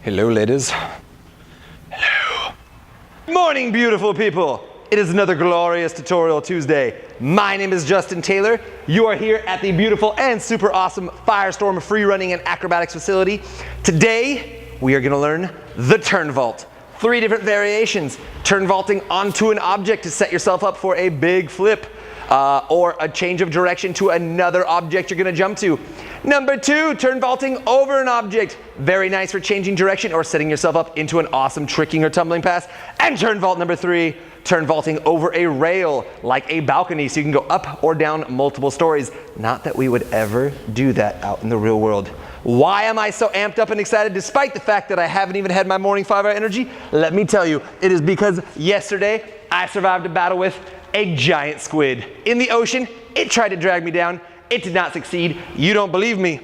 Hello, ladies. Hello. Morning, beautiful people. It is another glorious Tutorial Tuesday. My name is Justin Taylor. You are here at the beautiful and super awesome Firestorm free running and acrobatics facility. Today, we are gonna learn the turn vault. 3 different variations. Turn vaulting onto an object to set yourself up for a big flip. Or a change of direction to another object you're gonna jump to. Number 2, turn vaulting over an object. Very nice for changing direction or setting yourself up into an awesome tricking or tumbling pass. And turn vault number 3, turn vaulting over a rail, like a balcony, so you can go up or down multiple stories. Not that we would ever do that out in the real world. Why am I so amped up and excited despite the fact that I haven't even had my morning 5-hour energy? Let me tell you, it is because yesterday I survived a battle with a giant squid. In the ocean, it tried to drag me down. It did not succeed. You don't believe me,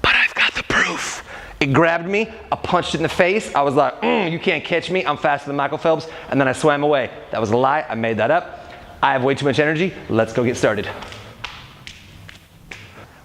but I've got the proof. It grabbed me, I punched it in the face. I was like, you can't catch me. I'm faster than Michael Phelps. And then I swam away. That was a lie, I made that up. I have way too much energy. Let's go get started.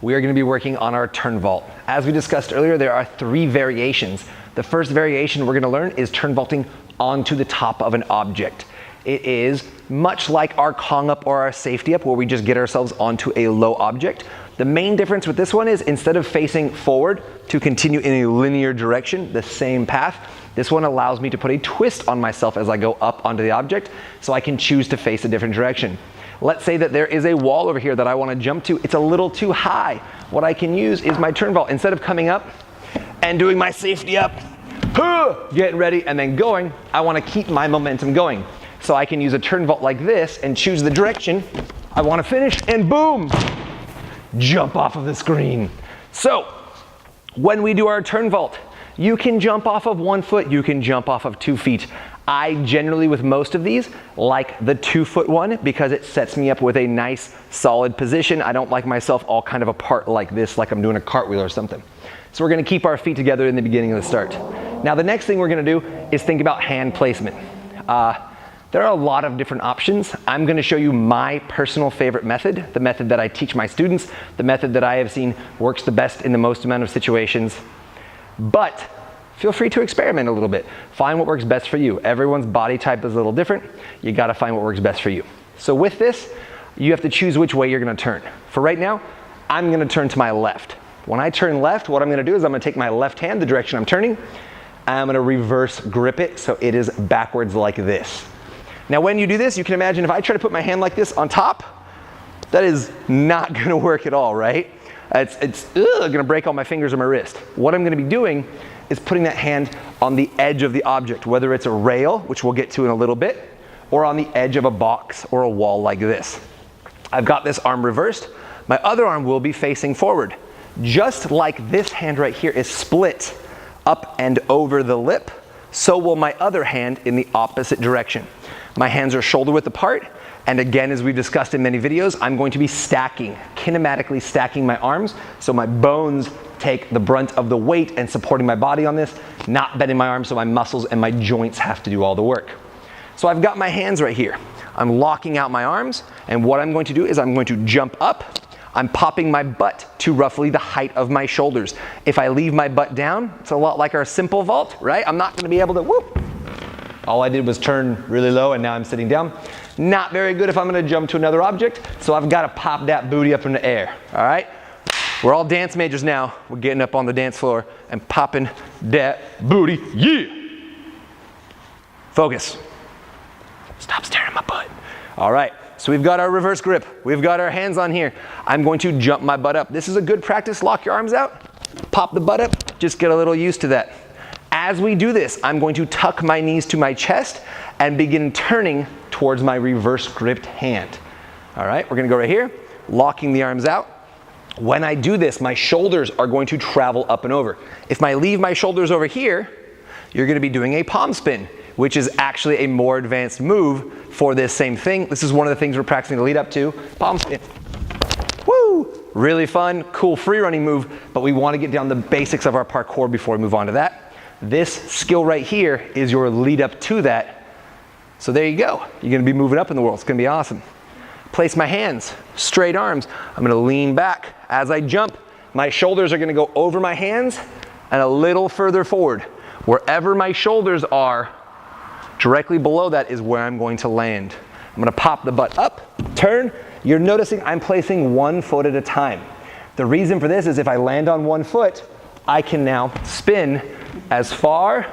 We are gonna be working on our turn vault. As we discussed earlier, there are 3 variations. The first variation we're gonna learn is turn vaulting onto the top of an object. It is much like our Kong up or our safety up, where we just get ourselves onto a low object. The main difference with this one is instead of facing forward to continue in a linear direction, the same path, this one allows me to put a twist on myself as I go up onto the object, so I can choose to face a different direction. Let's say that there is a wall over here that I want to jump to. It's a little too high. What I can use is my turn vault. Instead of coming up and doing my safety up, getting ready and then going, I want to keep my momentum going. So I can use a turn vault like this and choose the direction I want to finish, and boom, jump off of the screen. So when we do our turn vault, you can jump off of 1 foot, you can jump off of 2 feet. I generally, with most of these, like the 2-foot one because it sets me up with a nice solid position. I don't like myself all kind of apart like this, like I'm doing a cartwheel or something. So we're gonna keep our feet together in the beginning of the start. Now the next thing we're gonna do is think about hand placement. There are a lot of different options. I'm gonna show you my personal favorite method, the method that I teach my students, the method that I have seen works the best in the most amount of situations. But feel free to experiment a little bit. Find what works best for you. Everyone's body type is a little different. You gotta find what works best for you. So with this, you have to choose which way you're gonna turn. For right now, I'm gonna turn to my left. When I turn left, what I'm gonna do is I'm gonna take my left hand, the direction I'm turning, and I'm gonna reverse grip it so it is backwards like this. Now when you do this, you can imagine if I try to put my hand like this on top, that is not gonna work at all, right? It's gonna break all my fingers or my wrist. What I'm gonna be doing is putting that hand on the edge of the object, whether it's a rail, which we'll get to in a little bit, or on the edge of a box or a wall like this. I've got this arm reversed. My other arm will be facing forward. Just like this hand right here is split up and over the lip, so will my other hand in the opposite direction. My hands are shoulder width apart, and again, as we've discussed in many videos, I'm going to be stacking, kinematically stacking my arms, so my bones take the brunt of the weight and supporting my body on this, not bending my arms so my muscles and my joints have to do all the work. So I've got my hands right here. I'm locking out my arms, and what I'm going to do is I'm going to jump up. I'm popping my butt to roughly the height of my shoulders. If I leave my butt down, it's a lot like our simple vault, right? I'm not gonna be able to whoop. All I did was turn really low and now I'm sitting down. Not very good if I'm gonna jump to another object, so I've gotta pop that booty up in the air, all right? We're all dance majors now. We're getting up on the dance floor and popping that booty, yeah! Focus. Stop staring at my butt. All right, so we've got our reverse grip. We've got our hands on here. I'm going to jump my butt up. This is a good practice. Lock your arms out, pop the butt up, just get a little used to that. As we do this, I'm going to tuck my knees to my chest and begin turning towards my reverse gripped hand. All right, we're gonna go right here, locking the arms out. When I do this, my shoulders are going to travel up and over. If I leave my shoulders over here, you're gonna be doing a palm spin, which is actually a more advanced move for this same thing. This is one of the things we're practicing to lead up to, palm spin. Woo! Really fun, cool free running move, but we wanna get down the basics of our parkour before we move on to that. This skill right here is your lead up to that. So there you go. You're gonna be moving up in the world. It's gonna be awesome. Place my hands, straight arms. I'm gonna lean back. As I jump, my shoulders are gonna go over my hands and a little further forward. Wherever my shoulders are, directly below that is where I'm going to land. I'm gonna pop the butt up, turn. You're noticing I'm placing one foot at a time. The reason for this is if I land on one foot, I can now spin as far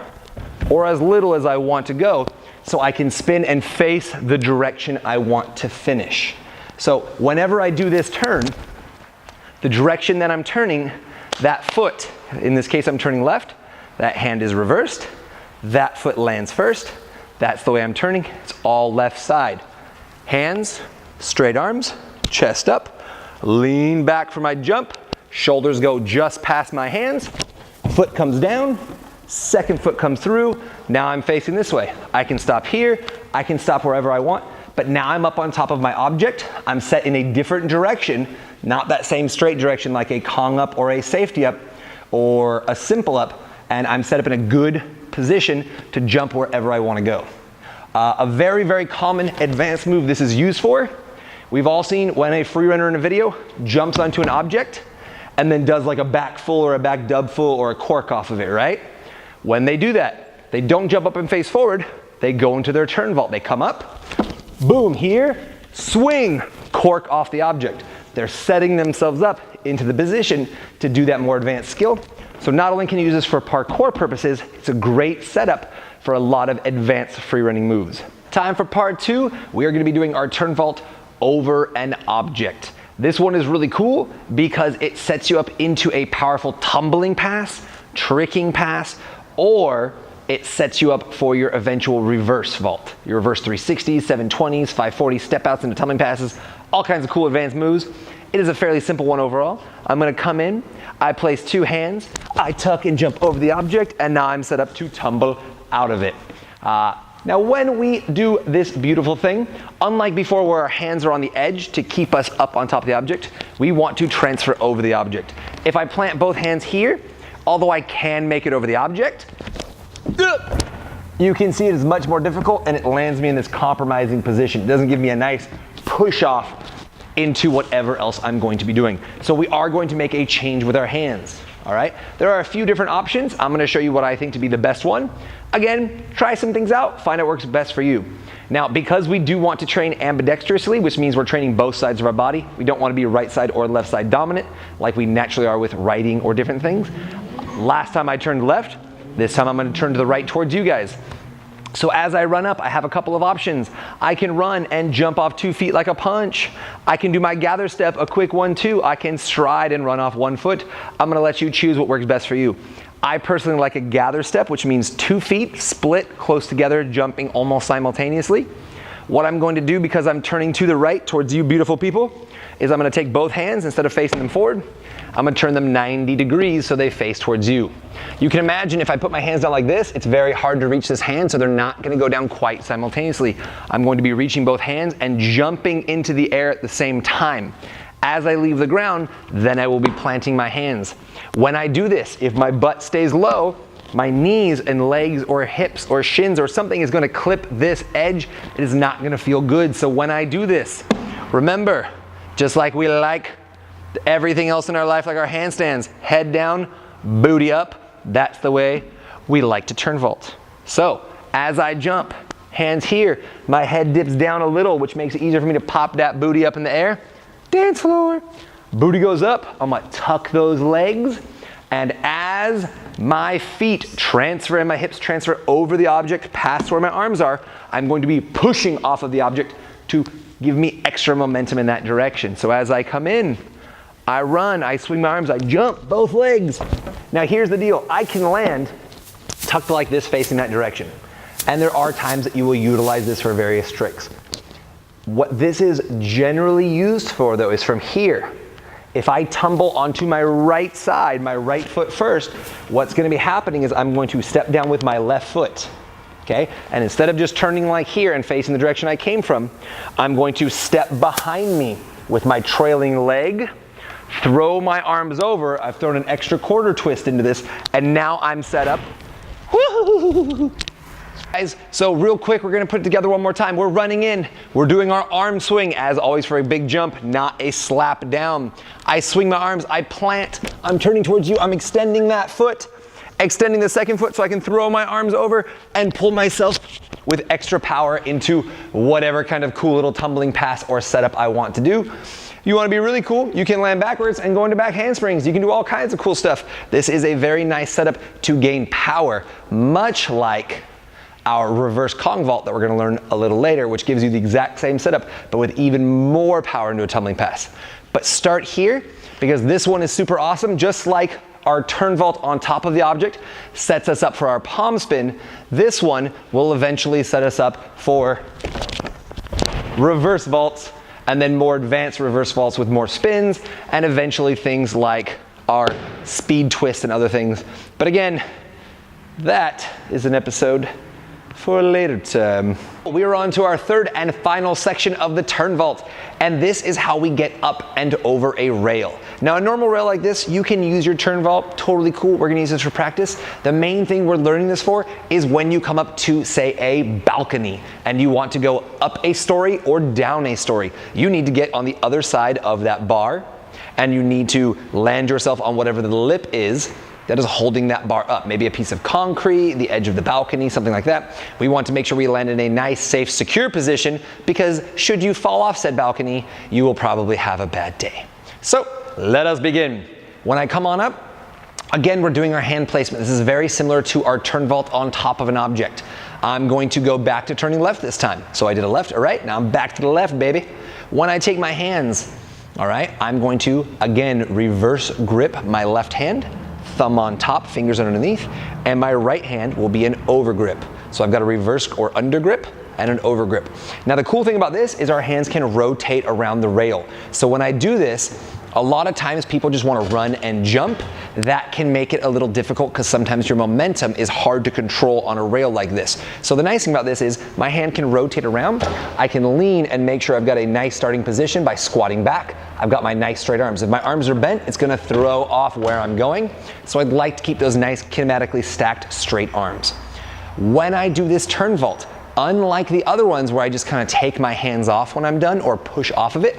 or as little as I want to go, so I can spin and face the direction I want to finish. So whenever I do this turn, the direction that I'm turning, that foot, in this case I'm turning left, that hand is reversed, that foot lands first, that's the way I'm turning, it's all left side. Hands, straight arms, chest up, lean back for my jump, shoulders go just past my hands, foot comes down, second foot comes through, now I'm facing this way. I can stop here, I can stop wherever I want, but now I'm up on top of my object, I'm set in a different direction, not that same straight direction like a Kong up or a safety up or a simple up, and I'm set up in a good position to jump wherever I want to go. A very, very common advanced move this is used for. We've all seen when a free runner in a video jumps onto an object and then does like a back full or a back dub full or a cork off of it, right? When they do that, they don't jump up and face forward, they go into their turn vault. They come up, boom, here, swing, cork off the object. They're setting themselves up into the position to do that more advanced skill. So not only can you use this for parkour purposes, it's a great setup for a lot of advanced free running moves. Time for part 2. We are going to be doing our turn vault over an object. This one is really cool because it sets you up into a powerful tumbling pass, tricking pass, or it sets you up for your eventual reverse vault. Your reverse 360s, 720s, 540s, step outs into tumbling passes, all kinds of cool advanced moves. It is a fairly simple one overall. I'm gonna come in, I place 2 hands, I tuck and jump over the object, and now I'm set up to tumble out of it. Now when we do this beautiful thing, unlike before where our hands are on the edge to keep us up on top of the object, we want to transfer over the object. If I plant both hands here, although I can make it over the object, you can see it is much more difficult and it lands me in this compromising position. It doesn't give me a nice push off into whatever else I'm going to be doing. So we are going to make a change with our hands, all right? There are a few different options. I'm gonna show you what I think to be the best one. Again, try some things out, find out what works best for you. Now, because we do want to train ambidextrously, which means we're training both sides of our body, we don't want to be right side or left side dominant, like we naturally are with writing or different things. Last time I turned left, this time I'm gonna turn to the right towards you guys. So as I run up, I have a couple of options. I can run and jump off 2 feet like a punch. I can do my gather step, a quick 1-2. I can stride and run off 1 foot. I'm gonna let you choose what works best for you. I personally like a gather step, which means 2 feet split close together, jumping almost simultaneously. What I'm going to do, because I'm turning to the right towards you beautiful people, is I'm gonna take both hands, instead of facing them forward, I'm gonna turn them 90 degrees so they face towards you. You can imagine if I put my hands down like this, it's very hard to reach this hand, so they're not gonna go down quite simultaneously. I'm going to be reaching both hands and jumping into the air at the same time. As I leave the ground, then I will be planting my hands. When I do this, if my butt stays low, my knees and legs or hips or shins or something is gonna clip this edge. It is not gonna feel good. So when I do this, remember, just like we like everything else in our life, like our handstands, head down, booty up, that's the way we like to turn vault. So as I jump, hands here, my head dips down a little, which makes it easier for me to pop that booty up in the air. Dance floor. Booty goes up, I'm gonna tuck those legs, and as my feet transfer and my hips transfer over the object past where my arms are, I'm going to be pushing off of the object to give me extra momentum in that direction. So as I come in, I run, I swing my arms, I jump, both legs. Now here's the deal, I can land tucked like this facing that direction. And there are times that you will utilize this for various tricks. What this is generally used for though is from here. If I tumble onto my right side, my right foot first, what's gonna be happening is I'm going to step down with my left foot, okay? And instead of just turning like here and facing the direction I came from, I'm going to step behind me with my trailing leg, throw my arms over, I've thrown an extra quarter twist into this, and now I'm set up. Woo-hoo-hoo-hoo-hoo. Guys, so real quick, we're gonna put it together one more time. We're running in, we're doing our arm swing, as always for a big jump, not a slap down. I swing my arms, I plant, I'm turning towards you, I'm extending that foot, extending the second foot so I can throw my arms over and pull myself with extra power into whatever kind of cool little tumbling pass or setup I want to do. You want to be really cool, you can land backwards and go into back handsprings. You can do all kinds of cool stuff. This is a very nice setup to gain power, much like our reverse Kong vault that we're going to learn a little later, which gives you the exact same setup, but with even more power into a tumbling pass. But start here, because this one is super awesome. Just like our turn vault on top of the object sets us up for our palm spin, this one will eventually set us up for reverse vaults, and then more advanced reverse vaults with more spins, and eventually things like our speed twist and other things. But again, that is an episode for a later time. We are on to our third and final section of the turn vault, and this is how we get up and over a rail. Now, a normal rail like this, you can use your turn vault, totally cool. We're gonna use this for practice. The main thing we're learning this for is when you come up to, say, a balcony and you want to go up a story or down a story. You need to get on the other side of that bar, and you need to land yourself on whatever the lip is that is holding that bar up. Maybe a piece of concrete, the edge of the balcony, something like that. We want to make sure we land in a nice, safe, secure position, because should you fall off said balcony, you will probably have a bad day. So let us begin. When I come on up, again, we're doing our hand placement. This is very similar to our turn vault on top of an object. I'm going to go back to turning left this time. So I did a left, all right, now I'm back to the left, baby. When I take my hands, all right, I'm going to, again, reverse grip my left hand, thumb on top, fingers underneath, and my right hand will be an over grip. So I've got a reverse or under grip and an over grip. Now the cool thing about this is our hands can rotate around the rail. So when I do this, a lot of times people just want to run and jump. That can make it a little difficult because sometimes your momentum is hard to control on a rail like this. So the nice thing about this is my hand can rotate around. I can lean and make sure I've got a nice starting position by squatting back. I've got my nice straight arms. If my arms are bent, it's going to throw off where I'm going. So I'd like to keep those nice kinematically stacked straight arms. When I do this turn vault, unlike the other ones where I just kind of take my hands off when I'm done or push off of it,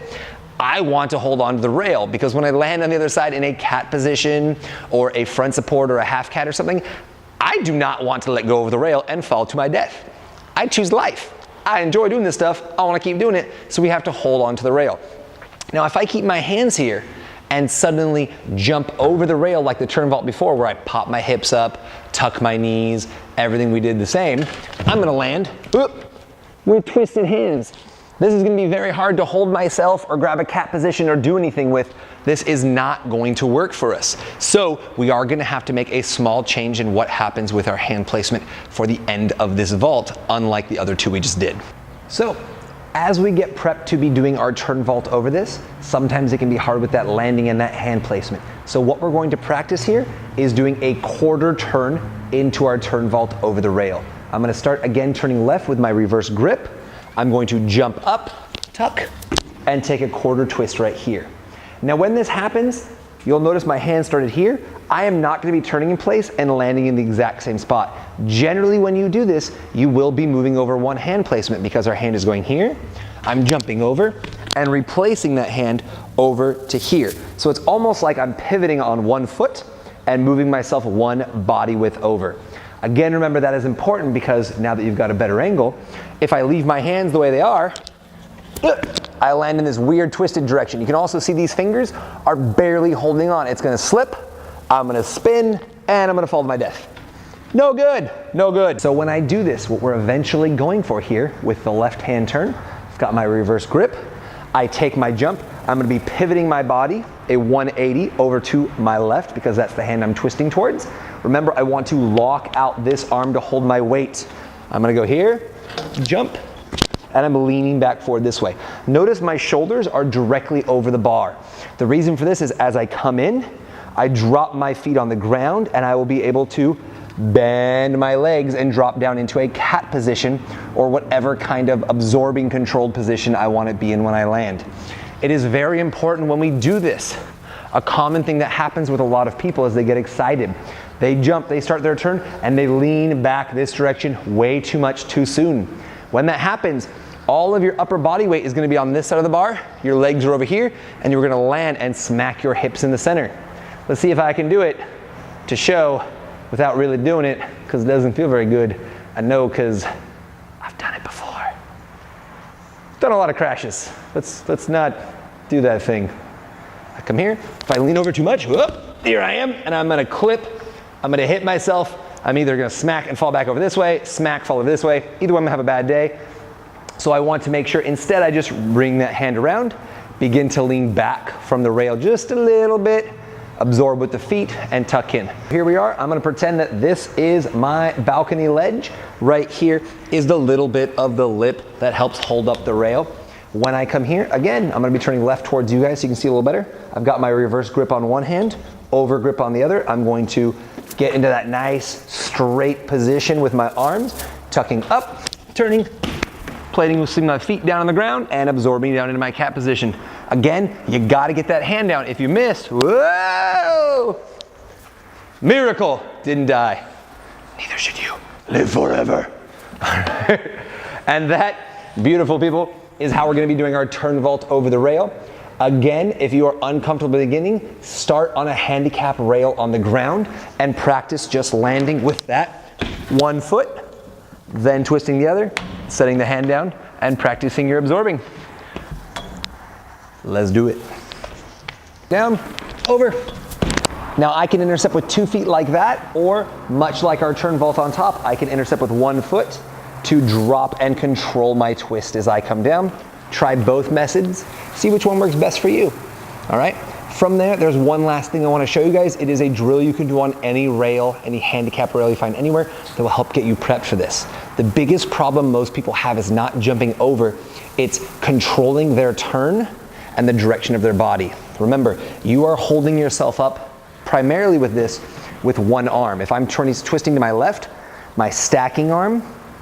I want to hold on to the rail, because when I land on the other side in a cat position or a front support or a half cat or something, I do not want to let go of the rail and fall to my death. I choose life. I enjoy doing this stuff. I want to keep doing it, so we have to hold on to the rail. Now, if I keep my hands here and suddenly jump over the rail like the turn vault before, where I pop my hips up, tuck my knees, everything we did the same, I'm going to land with twisted hands. This is going to be very hard to hold myself or grab a cat position or do anything with. This is not going to work for us. So we are going to have to make a small change in what happens with our hand placement for the end of this vault, unlike the other two we just did. So as we get prepped to be doing our turn vault over this, sometimes it can be hard with that landing and that hand placement. So what we're going to practice here is doing a quarter turn into our turn vault over the rail. I'm going to start again turning left with my reverse grip. I'm going to jump up, tuck, and take a quarter twist right here. Now when this happens, you'll notice my hand started here. I am not going to be turning in place and landing in the exact same spot. Generally when you do this, you will be moving over one hand placement, because our hand is going here. I'm jumping over and replacing that hand over to here. So it's almost like I'm pivoting on one foot and moving myself one body width over. Again, remember that is important, because now that you've got a better angle, if I leave my hands the way they are, I land in this weird twisted direction. You can also see these fingers are barely holding on. It's gonna slip, I'm gonna spin, and I'm gonna fall to my death. No good, no good. So when I do this, what we're eventually going for here with the left hand turn, I've got my reverse grip, I take my jump, I'm gonna be pivoting my body a 180 over to my left, because that's the hand I'm twisting towards. Remember, I want to lock out this arm to hold my weight. I'm gonna go here, jump, and I'm leaning back forward this way. Notice my shoulders are directly over the bar. The reason for this is as I come in, I drop my feet on the ground, and I will be able to bend my legs and drop down into a cat position, or whatever kind of absorbing controlled position I want to be in when I land. It is very important when we do this. A common thing that happens with a lot of people is they get excited. They jump, they start their turn, and they lean back this direction way too much too soon. When that happens, all of your upper body weight is going to be on this side of the bar, your legs are over here, and you're going to land and smack your hips in the center. Let's see if I can do it to show without really doing it because it doesn't feel very good. I know because I've done it before. Done a lot of crashes. Let's not do that thing. I come here, if I lean over too much, whoop, here I am, and I'm gonna clip, I'm gonna hit myself. I'm either gonna smack and fall back over this way, smack, fall over this way. Either one, I'm gonna have a bad day. So I want to make sure instead I just bring that hand around, begin to lean back from the rail just a little bit, absorb with the feet and tuck in. Here we are. I'm gonna pretend that this is my balcony ledge. Right here is the little bit of the lip that helps hold up the rail. When I come here, again, I'm gonna be turning left towards you guys so you can see a little better. I've got my reverse grip on one hand, over grip on the other. I'm going to get into that nice straight position with my arms, tucking up, turning, plating with my feet down on the ground and absorbing down into my cat position. Again, you gotta get that hand down. If you miss, whoa! Miracle, didn't die. Neither should you. Live forever. And that, beautiful people, is how we're gonna be doing our turn vault over the rail. Again, if you are uncomfortable at the beginning, start on a handicap rail on the ground and practice just landing with that one foot, then twisting the other, setting the hand down, and practicing your absorbing. Let's do it. Down, over. Now I can intercept with 2 feet like that, or much like our turn vault on top, I can intercept with 1 foot to drop and control my twist as I come down. Try both methods, see which one works best for you. All right, from there, there's one last thing I wanna show you guys. It is a drill you can do on any rail, any handicap rail you find anywhere that will help get you prepped for this. The biggest problem most people have is not jumping over, it's controlling their turn and the direction of their body. Remember, you are holding yourself up primarily with this with one arm. If I'm twisting to my left, my stacking arm,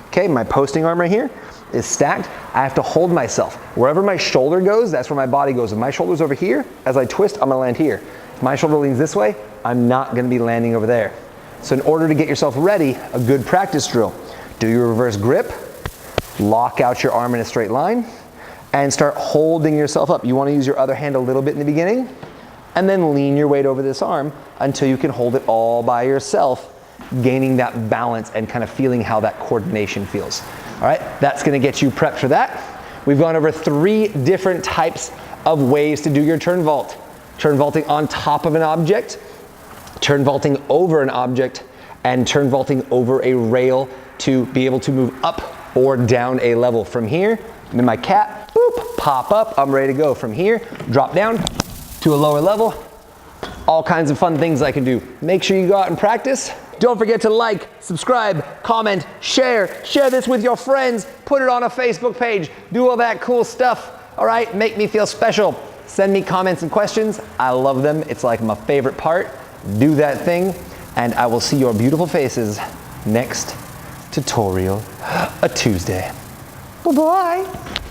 okay, my posting arm right here is stacked. I have to hold myself. Wherever my shoulder goes, that's where my body goes. If my shoulder's over here, as I twist, I'm gonna land here. If my shoulder leans this way, I'm not gonna be landing over there. So in order to get yourself ready, a good practice drill, do your reverse grip, lock out your arm in a straight line, and start holding yourself up. You wanna use your other hand a little bit in the beginning, and then lean your weight over this arm until you can hold it all by yourself, gaining that balance and kind of feeling how that coordination feels. All right, that's gonna get you prepped for that. We've gone over 3 different types of ways to do your turn vault. Turn vaulting on top of an object, turn vaulting over an object, and turn vaulting over a rail to be able to move up or down a level. From here, I'm in my cat, boop, pop up, I'm ready to go. From here, drop down to a lower level. All kinds of fun things I can do. Make sure you go out and practice. Don't forget to like, subscribe, comment, share this with your friends, put it on a Facebook page, do all that cool stuff, all right? Make me feel special. Send me comments and questions. I love them. It's like my favorite part. Do that thing, and I will see your beautiful faces next tutorial, a Tuesday. Bye-bye.